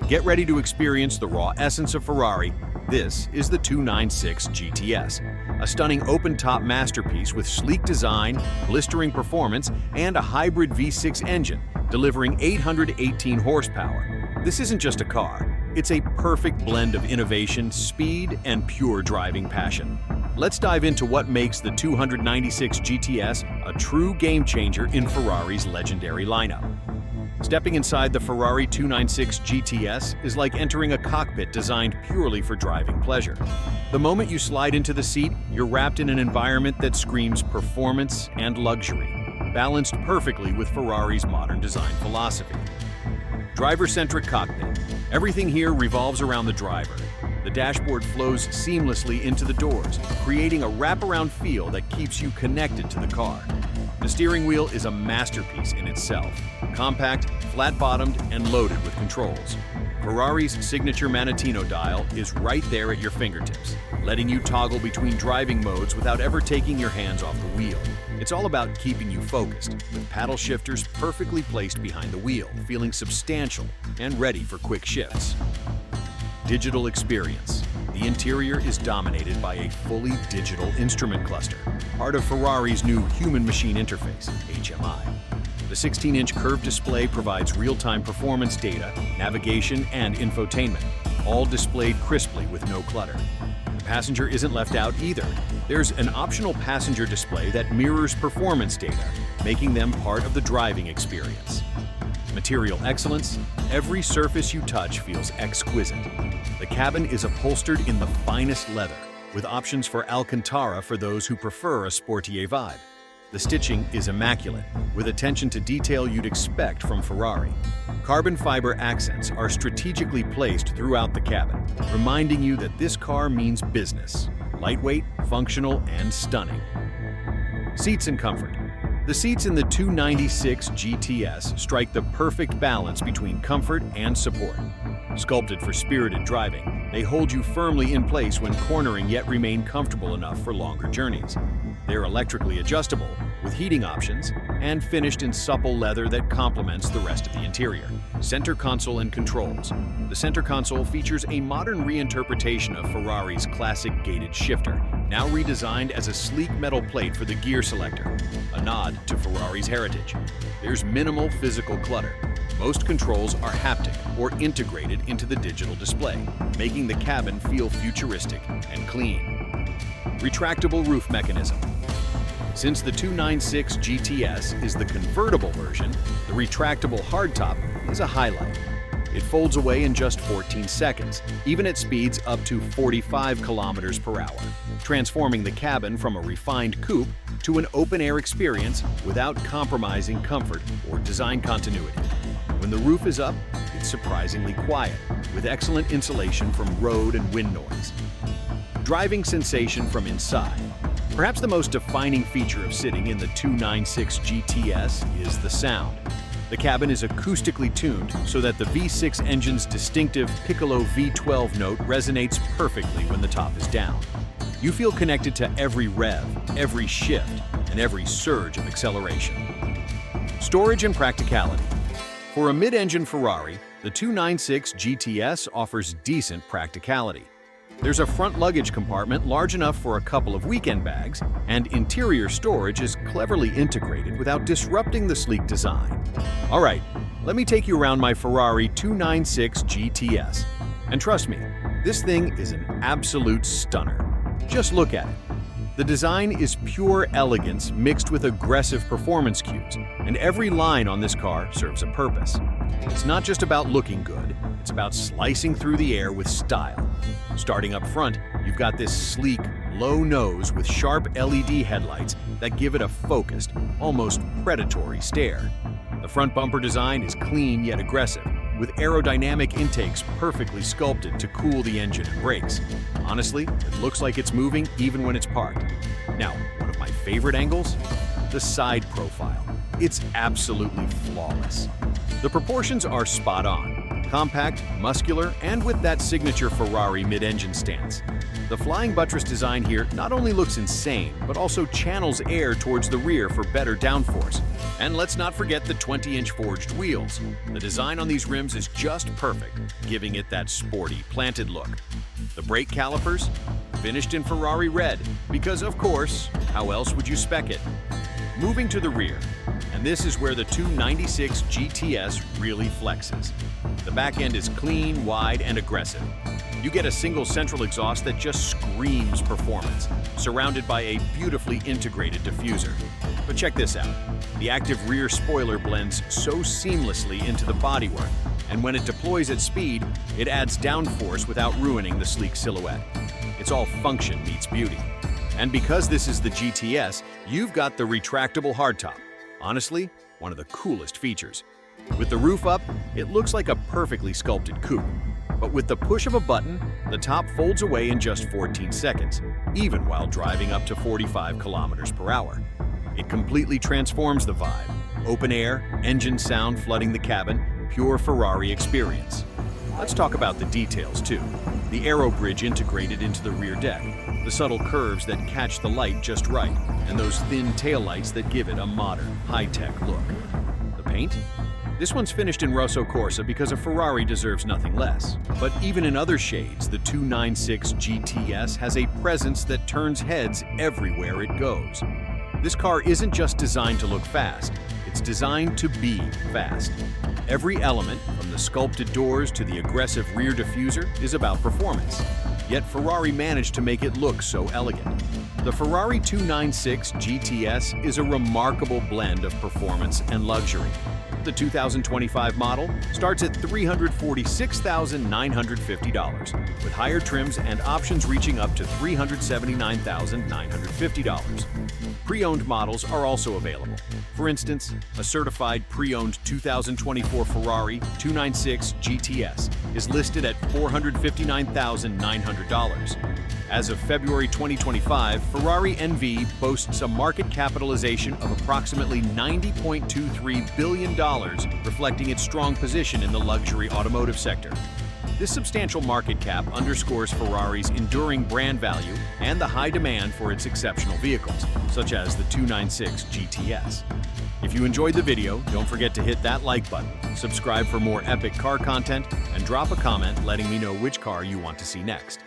Get ready to experience the raw essence of Ferrari. This is the 296 GTS, a stunning open-top masterpiece with sleek design, blistering performance, and a hybrid V6 engine delivering 818 horsepower. This isn't just a car, it's a perfect blend of innovation, speed, and pure driving passion. Let's dive into what makes the 296 GTS a true game-changer in Ferrari's legendary lineup. Stepping inside the Ferrari 296 GTS is like entering a cockpit designed purely for driving pleasure. The moment you slide into the seat, you're wrapped in an environment that screams performance and luxury, balanced perfectly with Ferrari's modern design philosophy. Driver-centric cockpit. Everything here revolves around the driver. The dashboard flows seamlessly into the doors, creating a wraparound feel that keeps you connected to the car. The steering wheel is a masterpiece in itself, compact, flat-bottomed, and loaded with controls. Ferrari's signature Manettino dial is right there at your fingertips, letting you toggle between driving modes without ever taking your hands off the wheel. It's all about keeping you focused, with paddle shifters perfectly placed behind the wheel, feeling substantial and ready for quick shifts. Digital experience. The interior is dominated by a fully digital instrument cluster, part of Ferrari's new human-machine interface, HMI. The 16-inch curved display provides real-time performance data, navigation, and infotainment, all displayed crisply with no clutter. The passenger isn't left out either. There's an optional passenger display that mirrors performance data, making them part of the driving experience. Material excellence. Every surface you touch feels exquisite. The cabin is upholstered in the finest leather, with options for Alcantara for those who prefer a sportier vibe. The stitching is immaculate, with attention to detail you'd expect from Ferrari. Carbon fiber accents are strategically placed throughout the cabin, reminding you that this car means business. Lightweight, functional, and stunning. Seats and comfort. The seats in the 296 GTS strike the perfect balance between comfort and support. Sculpted for spirited driving, they hold you firmly in place when cornering yet remain comfortable enough for longer journeys. They're electrically adjustable, with heating options, and finished in supple leather that complements the rest of the interior. Center console and controls. The center console features a modern reinterpretation of Ferrari's classic gated shifter, now redesigned as a sleek metal plate for the gear selector, a nod to Ferrari's heritage. There's minimal physical clutter. Most controls are haptic or integrated into the digital display, making the cabin feel futuristic and clean. Retractable roof mechanism. Since the 296 GTS is the convertible version, the retractable hardtop is a highlight. It folds away in just 14 seconds, even at speeds up to 45 kilometers per hour, transforming the cabin from a refined coupe to an open-air experience without compromising comfort or design continuity. When the roof is up, it's surprisingly quiet, with excellent insulation from road and wind noise. Driving sensation from inside. Perhaps the most defining feature of sitting in the 296 GTS is the sound. The cabin is acoustically tuned so that the V6 engine's distinctive Piccolo V12 note resonates perfectly when the top is down. You feel connected to every rev, every shift, and every surge of acceleration. Storage and practicality. For a mid-engine Ferrari, the 296 GTS offers decent practicality. There's a front luggage compartment large enough for a couple of weekend bags, and interior storage is cleverly integrated without disrupting the sleek design. All right, let me take you around my Ferrari 296 GTS. And trust me, this thing is an absolute stunner. Just look at it. The design is pure elegance mixed with aggressive performance cues, and every line on this car serves a purpose. It's not just about looking good, it's about slicing through the air with style. Starting up front, you've got this sleek, low nose with sharp LED headlights that give it a focused, almost predatory stare. The front bumper design is clean yet aggressive, with aerodynamic intakes perfectly sculpted to cool the engine and brakes. Honestly, it looks like it's moving even when it's parked. Now, one of my favorite angles? The side profile. It's absolutely flawless. The proportions are spot on. Compact, muscular, and with that signature Ferrari mid-engine stance. The flying buttress design here not only looks insane, but also channels air towards the rear for better downforce. And let's not forget the 20-inch forged wheels. The design on these rims is just perfect, giving it that sporty, planted look. The brake calipers, finished in Ferrari red, because of course, how else would you spec it? Moving to the rear, and this is where the 296 GTS really flexes. The back end is clean, wide, and aggressive. You get a single central exhaust that just screams performance, surrounded by a beautifully integrated diffuser. But check this out. The active rear spoiler blends so seamlessly into the bodywork, and when it deploys at speed, it adds downforce without ruining the sleek silhouette. It's all function meets beauty. And because this is the GTS, you've got the retractable hardtop. Honestly, one of the coolest features. With the roof up, it looks like a perfectly sculpted coupe. But with the push of a button, the top folds away in just 14 seconds, even while driving up to 45 kilometers per hour. It completely transforms the vibe. Open air, engine sound flooding the cabin, pure Ferrari experience. Let's talk about the details too. The aero bridge integrated into the rear deck, the subtle curves that catch the light just right, and those thin taillights that give it a modern, high-tech look. The paint? This one's finished in Rosso Corsa because a Ferrari deserves nothing less. But even in other shades, the 296 GTS has a presence that turns heads everywhere it goes. This car isn't just designed to look fast, it's designed to be fast. Every element, from the sculpted doors to the aggressive rear diffuser, is about performance. Yet Ferrari managed to make it look so elegant. The Ferrari 296 GTS is a remarkable blend of performance and luxury. The 2025 model starts at $346,950, with higher trims and options reaching up to $379,950. Pre-owned models are also available. For instance, a certified pre-owned 2024 Ferrari 296 GTS is listed at $459,900. As of February 2025, Ferrari NV boasts a market capitalization of approximately $90.23 billion, reflecting its strong position in the luxury automotive sector. This substantial market cap underscores Ferrari's enduring brand value and the high demand for its exceptional vehicles, such as the 296 GTS. If you enjoyed the video, don't forget to hit that like button, subscribe for more epic car content, and drop a comment letting me know which car you want to see next.